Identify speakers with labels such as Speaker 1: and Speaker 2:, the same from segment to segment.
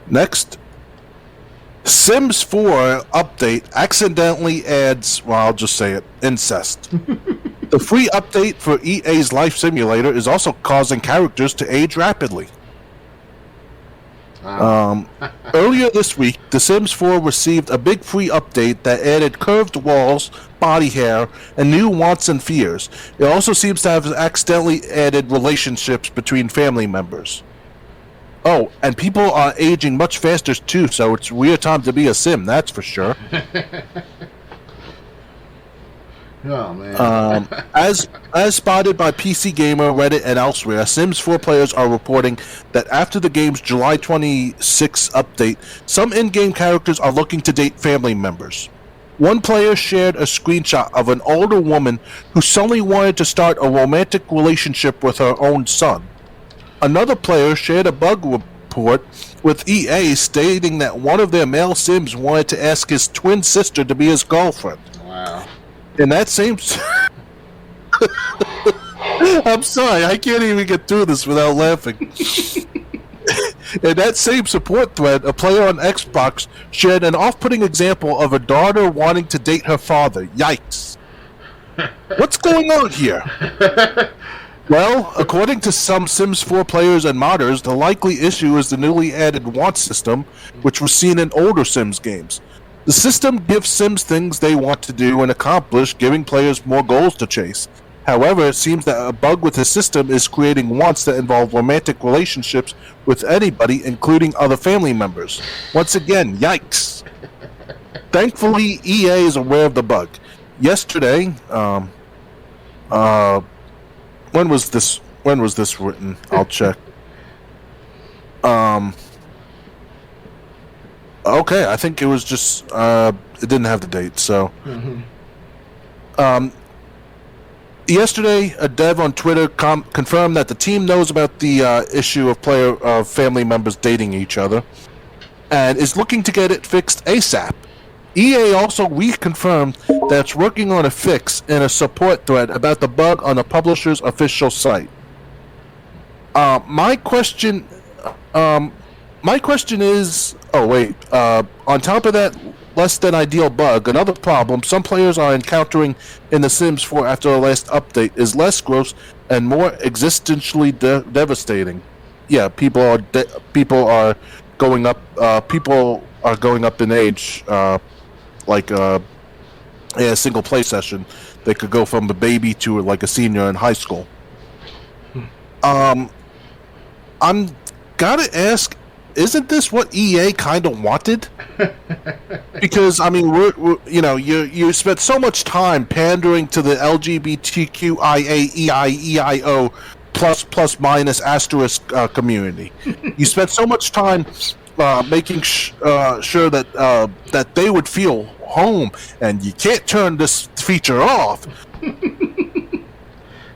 Speaker 1: Next, Sims 4 update accidentally adds, well, I'll just say it, incest. The free update for EA's Life Simulator is also causing characters to age rapidly. Earlier this week, The Sims 4 received a big free update that added curved walls, body hair, and new wants and fears. It also seems to have accidentally added relationships between family members. Oh, and people are aging much faster too, so it's a weird time to be a sim, that's for sure.
Speaker 2: Oh, man.
Speaker 1: As spotted by PC Gamer, Reddit, and elsewhere, Sims 4 players are reporting that after the game's July 26 update, some in-game characters are looking to date family members. One player shared a screenshot of an older woman who suddenly wanted to start a romantic relationship with her own son. Another player shared a bug report with EA stating that one of their male Sims wanted to ask his twin sister to be his girlfriend.
Speaker 2: Wow.
Speaker 1: In that same... I'm sorry, I can't even get through this without laughing. In that same support thread, a player on Xbox shared an off-putting example of a daughter wanting to date her father. Yikes. What's going on here? Well, according to some Sims 4 players and modders, the likely issue is the newly added want system, which was seen in older Sims games. The system gives Sims things they want to do and accomplish, giving players more goals to chase. However, it seems that a bug with the system is creating wants that involve romantic relationships with anybody, including other family members. Once again, yikes. Thankfully, EA is aware of the bug. Yesterday, when was this written? I'll check. Okay, I think it was just it didn't have the date, so. Yesterday, a dev on Twitter confirmed that the team knows about the issue of family members dating each other, and is looking to get it fixed ASAP. EA also reconfirmed that it's working on a fix in a support thread about the bug on the publisher's official site. My question is, on top of that less than ideal bug, another problem some players are encountering in The Sims 4 after the last update is less gross and more existentially devastating. Yeah, people are going up. People are going up in age. In a single play session, they could go from a baby to like a senior in high school. I'm gotta ask, isn't this what EA kind of wanted? Because I mean, you spent so much time pandering to the LGBTQIA plus minus asterisk community. You spent so much time making sure that they would feel home, and you can't turn this feature off.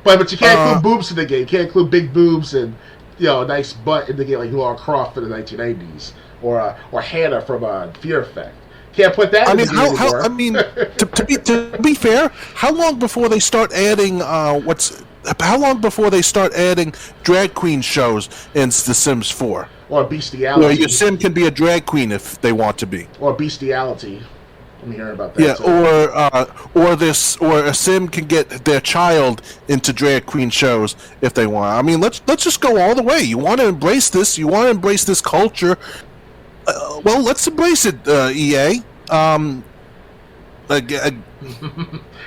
Speaker 2: But you can't include boobs in the game. You can't include big boobs and a nice butt in the game like Laura Croft in the 1990s or Hannah from Fear Effect. Can't put that.
Speaker 1: To be fair, how long before they start adding drag queen shows in The Sims 4?
Speaker 2: Or bestiality.
Speaker 1: Where your sim can be a drag queen if they want to be.
Speaker 2: Or bestiality. I'm hearing about that.
Speaker 1: Yeah,
Speaker 2: too.
Speaker 1: or a sim can get their child into drag queen shows if they want. I mean, let's just go all the way. You want to embrace this? You want to embrace this culture? Well, let's embrace it, EA.
Speaker 2: And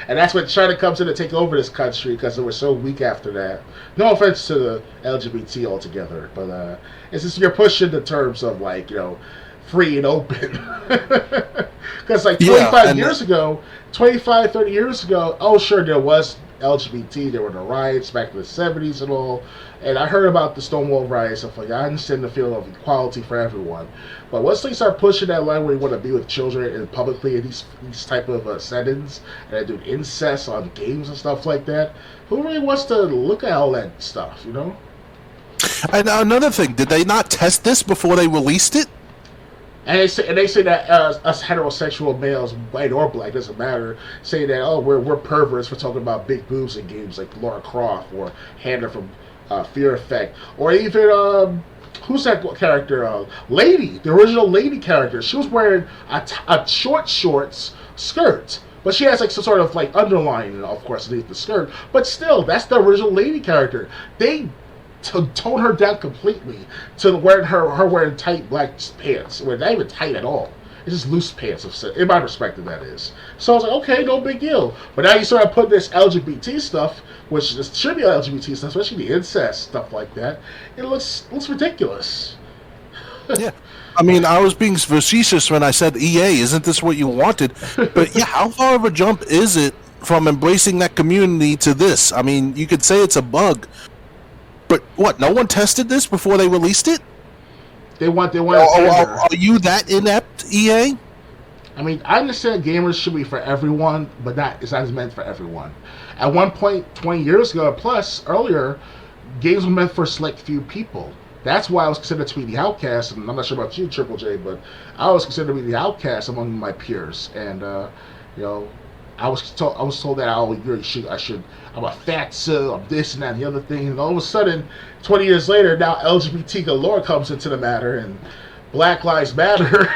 Speaker 2: that's when China comes in to take over this country because they were so weak after that. No offense to the LGBT altogether, but it's just you're pushing the terms of free and open. Because 30 years ago, oh sure, there was LGBT, there were the riots back in the 70s and all, and I heard about the Stonewall riots and stuff like that. I understand the feel of equality for everyone, but once they start pushing that line where you want to be with children and publicly in these type of settings, and they do incest on games and stuff like that, who really wants to look at all that stuff,
Speaker 1: And another thing, did they not test this before they released it?
Speaker 2: And they say that us heterosexual males, white or black, doesn't matter, say that we're perverts for talking about big boobs in games like Laura Croft or Hannah from Fear Effect, or even who's that character? Lady, the original Lady character. She was wearing a short shorts skirt, but she has like some sort of like underline, of course, underneath the skirt. But still, that's the original Lady character. They tone her down completely to wearing her wearing tight black pants. Well, not even tight at all. It's just loose pants, in my perspective, that is. So I was like, okay, no big deal. But now you start putting this LGBT stuff, which should be LGBT stuff, especially the incest stuff like that. It looks ridiculous.
Speaker 1: Yeah. I mean, I was being facetious when I said EA, isn't this what you wanted? But yeah, how far of a jump is it from embracing that community to this? I mean, you could say it's a bug, but what? No one tested this before they released it?
Speaker 2: They want.
Speaker 1: Are you that inept, EA?
Speaker 2: I mean, I understand gamers should be for everyone, but it's not meant for everyone. At one point, 20 years ago, plus earlier, games were meant for a select few people. That's why I was considered to be the outcast, and I'm not sure about you, Triple J, but I was considered to be the outcast among my peers. And you know, I was told that I'm a fatso, I'm this and that and the other thing, and all of a sudden, 20 years later, now LGBT galore comes into the matter, and Black Lives Matter.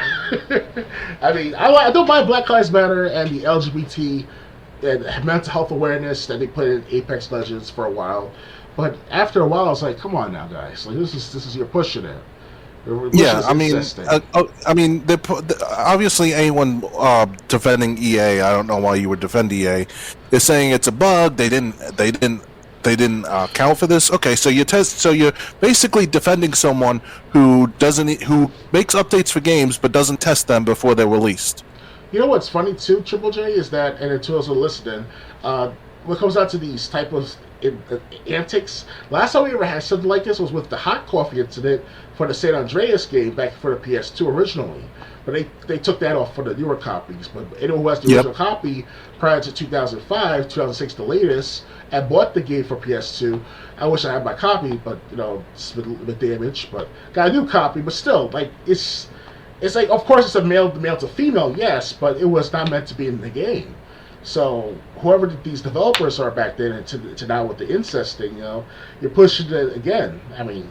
Speaker 2: I mean, I don't mind Black Lives Matter and the LGBT and mental health awareness that they put in Apex Legends for a while, but after a while, I was like, come on now, guys, like this is you're pushing it.
Speaker 1: Yeah, I mean, obviously anyone defending EA, I don't know why you would defend EA, is saying it's a bug. They didn't count for this. Okay, so you're basically defending someone who makes updates for games but doesn't test them before they're released.
Speaker 2: You know what's funny too, Triple J, is that, and to those who are listening, what comes out to these type of antics. Last time we ever had something like this was with the hot coffee incident for the San Andreas game back for the PS2 originally. But they took that off for the newer copies. But anyone who has the original copy prior to 2005, 2006, the latest, and bought the game for PS2, I wish I had my copy, but you know, it's been damaged. But got a new copy. But still, like it's like, of course, it's a male to female, yes, but it was not meant to be in the game. So whoever these developers are back then, and to now with the incest thing, you know, you're pushing it again. I mean,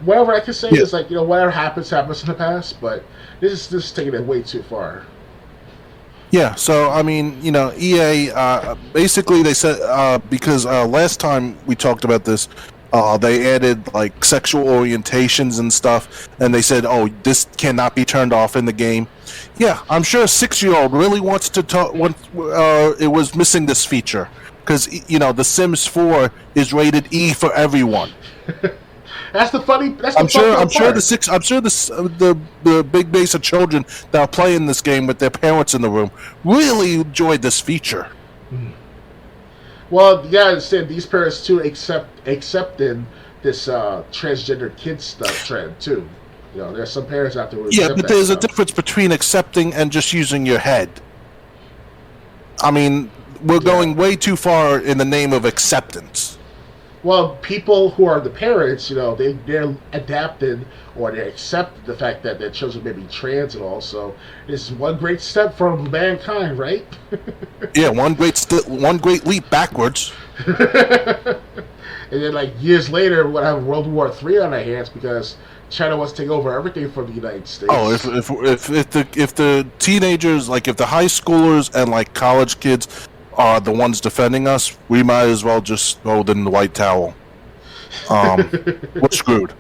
Speaker 2: whatever I can say is like, you know, whatever happens in the past, but this is taking it way too far.
Speaker 1: Yeah, so I mean, you know, EA basically they said because last time we talked about this, they added like sexual orientations and stuff, and they said, "Oh, this cannot be turned off in the game." Yeah, I'm sure a 6-year-old really wants to talk. It was missing this feature because you know, The Sims 4 is rated E for everyone.
Speaker 2: That's the funny.
Speaker 1: I'm sure the big base of children that are playing this game with their parents in the room really enjoyed this feature.
Speaker 2: Well, you gotta understand, these parents too accepting this transgender kid stuff trend too. You know, there's some parents out there who accept
Speaker 1: but there's
Speaker 2: a
Speaker 1: difference between accepting and just using your head. I mean, we're going way too far in the name of acceptance.
Speaker 2: Well, people who are the parents, you know, they're adapted or they accept the fact that their children may be trans and all. So it's one great step from mankind, right?
Speaker 1: Yeah, one great leap backwards.
Speaker 2: And then, like years later, we're gonna have World War III on our hands because China wants to take over everything from the United States.
Speaker 1: Oh, if the teenagers, like if the high schoolers and like college kids are the ones defending us, we might as well just throw in the white towel. We're screwed.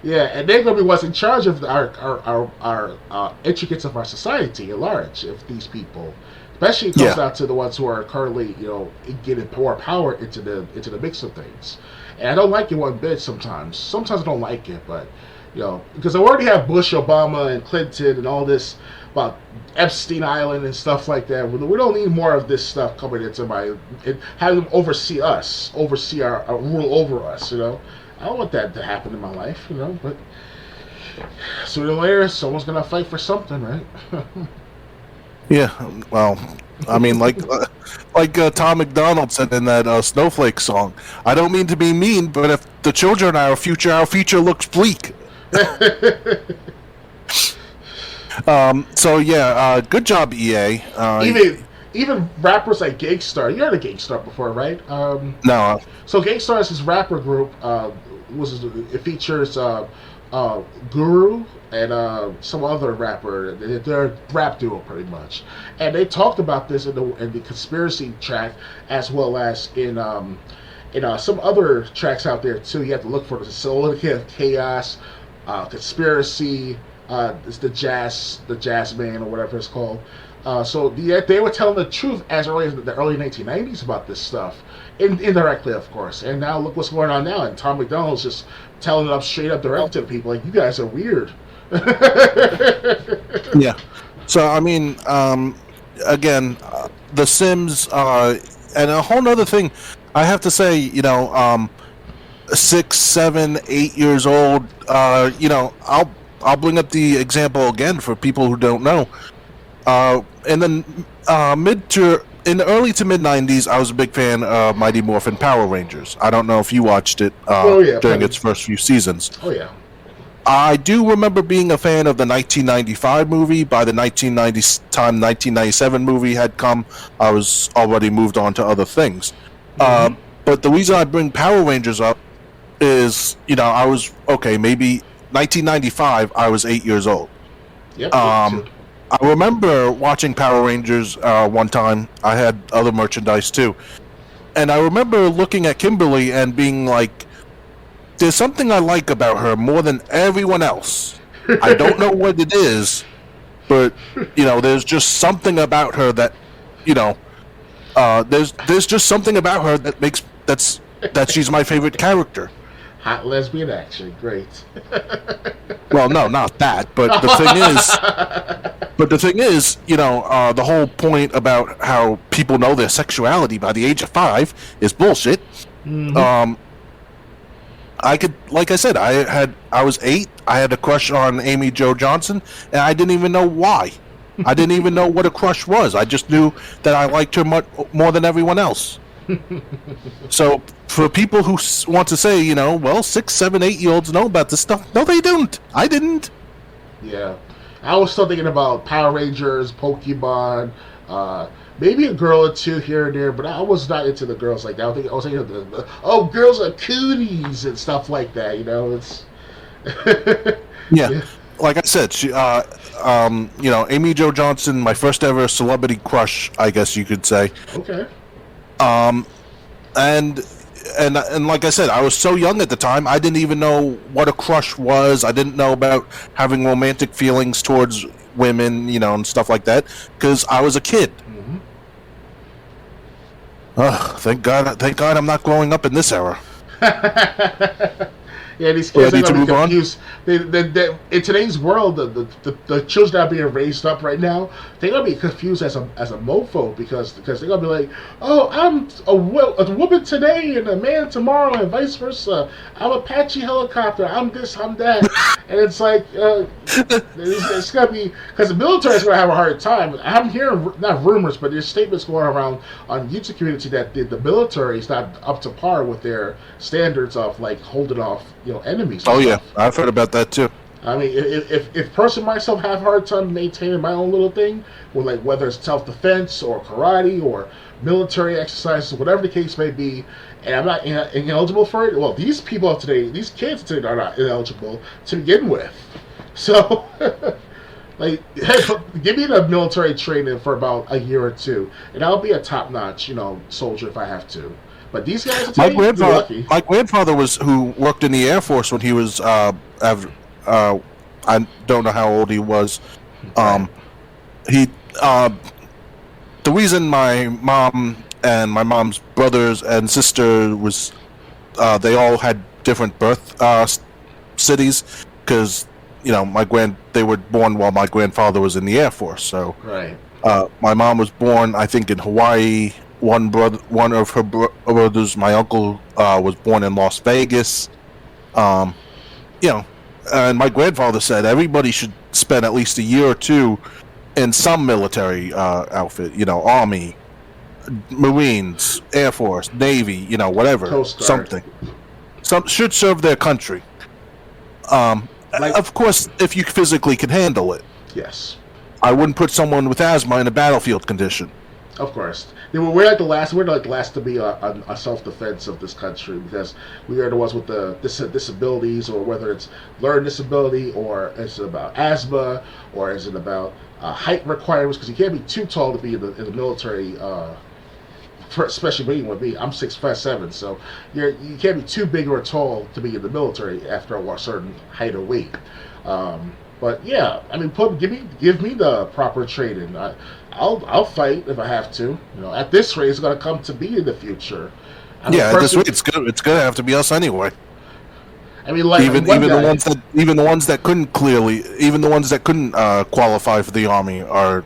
Speaker 2: Yeah, and they're going to be what's in charge of our intricates of our society at large. If these people, especially it comes down to the ones who are currently, you know, getting more power into the mix of things. And I don't like it one bit sometimes. Sometimes I don't like it, but you know, because I already have Bush, Obama, and Clinton, and all this about Epstein Island and stuff like that. We don't need more of this stuff coming into having them oversee our rule over us. You know, I don't want that to happen in my life. You know, but sooner or later, someone's gonna fight for something, right?
Speaker 1: Yeah, well, I mean, like Tom McDonald said in that Snowflake song. I don't mean to be mean, but if the children are our future looks bleak. So yeah, good job, EA.
Speaker 2: Even rappers like Gangstar. You heard of Gangstar before, right?
Speaker 1: No.
Speaker 2: So Gangstar is this rapper group. it features Guru and some other rapper. They're a rap duo pretty much, and they talked about this in the conspiracy track as well as in some other tracks out there too. You have to look for the Solidarity of Chaos, Conspiracy. It's the jazz man or whatever it's called. They were telling the truth as early as the early 1990s about this stuff, indirectly, of course. And now look what's going on now, and Tom McDonald's just telling it up straight up direct to people, like, you guys are weird.
Speaker 1: Yeah. So I mean, again, The Sims, and a whole nother thing. I have to say, 6, 7, 8 years old. I'll bring up the example again for people who don't know. In the in the early to mid 90s, I was a big fan of Mighty Morphin Power Rangers. I don't know if you watched it during its first few seasons.
Speaker 2: Oh yeah.
Speaker 1: I do remember being a fan of the 1995 movie. By the 1997 movie had come, I was already moved on to other things. Mm-hmm. But the reason I bring Power Rangers up is, I was, maybe 1995, I was 8 years old.
Speaker 2: Yep.
Speaker 1: I remember watching Power Rangers one time. I had other merchandise too. And I remember looking at Kimberly and being like, there's something I like about her more than everyone else. I don't know what it is, but, there's just something about her that, there's just something about her that she's my favorite character.
Speaker 2: Hot lesbian action, great.
Speaker 1: Well, no, not that. But the thing is, the whole point about how people know their sexuality by the age of 5 is bullshit.
Speaker 2: Mm-hmm.
Speaker 1: Like I said, I was 8. I had a crush on Amy Jo Johnson, and I didn't even know why. I didn't even know what a crush was. I just knew that I liked her more than everyone else. So for people who want to say, 6, 7, 8-year-olds know about this stuff, no, they don't. I didn't.
Speaker 2: Yeah, I was still thinking about Power Rangers, Pokemon, maybe a girl or two here and there, but I was not into the girls like that. I was thinking, girls are cooties and stuff like that. It's
Speaker 1: yeah. Like I said, she, Amy Jo Johnson, my first ever celebrity crush, I guess you could say.
Speaker 2: Okay.
Speaker 1: And like I said, I was so young at the time, I didn't even know what a crush was. I didn't know about having romantic feelings towards women, and stuff like that, because I was a kid. Mm-hmm. Thank God I'm not growing up in this era.
Speaker 2: Yeah, these kids are going to be confused. In today's world, the children that are being raised up right now, they're going to be confused as a mofo because they're going to be like, oh, I'm a woman today and a man tomorrow and vice versa. I'm Apache helicopter. I'm this, I'm that. And it's like, it's going to be, because the military is going to have a hard time. I'm hearing, not rumors, but there's statements going around on the YouTube community that the military is not up to par with their standards of, like, holding off, enemies.
Speaker 1: Oh, yeah. I've heard about that, too.
Speaker 2: I mean, if person myself have a hard time maintaining my own little thing, with like whether it's self-defense or karate or military exercises, whatever the case may be, and I'm not ineligible for it, well, these people of today, these kids today are not ineligible to begin with. So, like, give me the military training for about a year or two, and I'll be a top-notch, soldier if I have to. But these guys are lucky.
Speaker 1: My grandfather who worked in the Air Force when he was I don't know how old he was. The reason my mom and my mom's brothers and sister was they all had different birth cities because they were born while my grandfather was in the Air Force. So
Speaker 2: right.
Speaker 1: My mom was born, I think, in Hawaii. One of her brothers, my uncle, was born in Las Vegas. And my grandfather said everybody should spend at least a year or two in some military outfit. Army, Marines, Air Force, Navy, whatever,
Speaker 2: Coast Guard.
Speaker 1: something. Some should serve their country. Of course, if you physically can handle it.
Speaker 2: Yes.
Speaker 1: I wouldn't put someone with asthma in a battlefield condition.
Speaker 2: Of course, we're like the last. We're like the last to be a self defense of this country because we are the ones with the disabilities, or whether it's learning disability, or is it about asthma, or is it about height requirements? Because you can't be too tall to be in the military. Especially being with me, I'm 6'7", so you can't be too big or tall to be in the military after a certain height or weight. But yeah, I mean, give me the proper training. I'll fight if I have to. You know, at this rate, it's going to come to be in the future.
Speaker 1: Yeah, this way it's gonna have to be us anyway.
Speaker 2: I mean, like
Speaker 1: even the ones that couldn't qualify for the army are.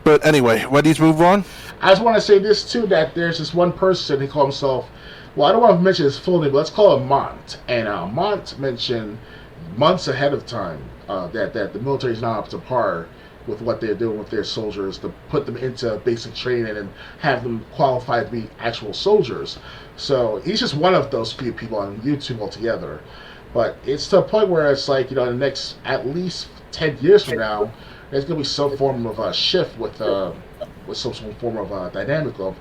Speaker 1: But anyway, ready to move on?
Speaker 2: I just want to say this too, that there's this one person, he called himself, well, I don't want to mention his full name, but let's call him Mont. And Mont mentioned months ahead of time that the military is not up to par with what they're doing with their soldiers, to put them into basic training and have them qualified to be actual soldiers. So he's just one of those few people on YouTube altogether. But it's to a point where it's like, you know, in the next at least 10 years from now, there's going to be some form of a shift with some form of dynamic of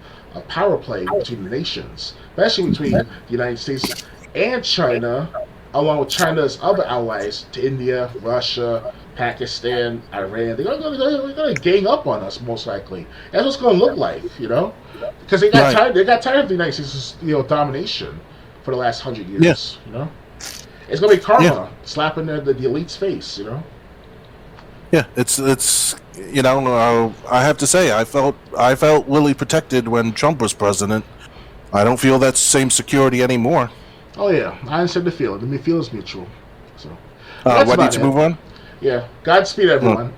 Speaker 2: power play between the nations, especially between the United States and China, along with China's other allies, to India, Russia, Pakistan, Iran. They're going to gang up on us, most likely. That's what's going to look like, you know, because they got tired. They got tired of the United States, you know, domination for the last 100 years.
Speaker 1: Yes.
Speaker 2: You know, it's going to be karma slapping the elite's face. You know.
Speaker 1: Yeah, it's you know, I have to say I felt really protected when Trump was president. I don't feel that same security anymore.
Speaker 2: Oh yeah, I understand the feeling. The feeling is mutual. So
Speaker 1: ready to move on?
Speaker 2: Yeah, Godspeed, everyone.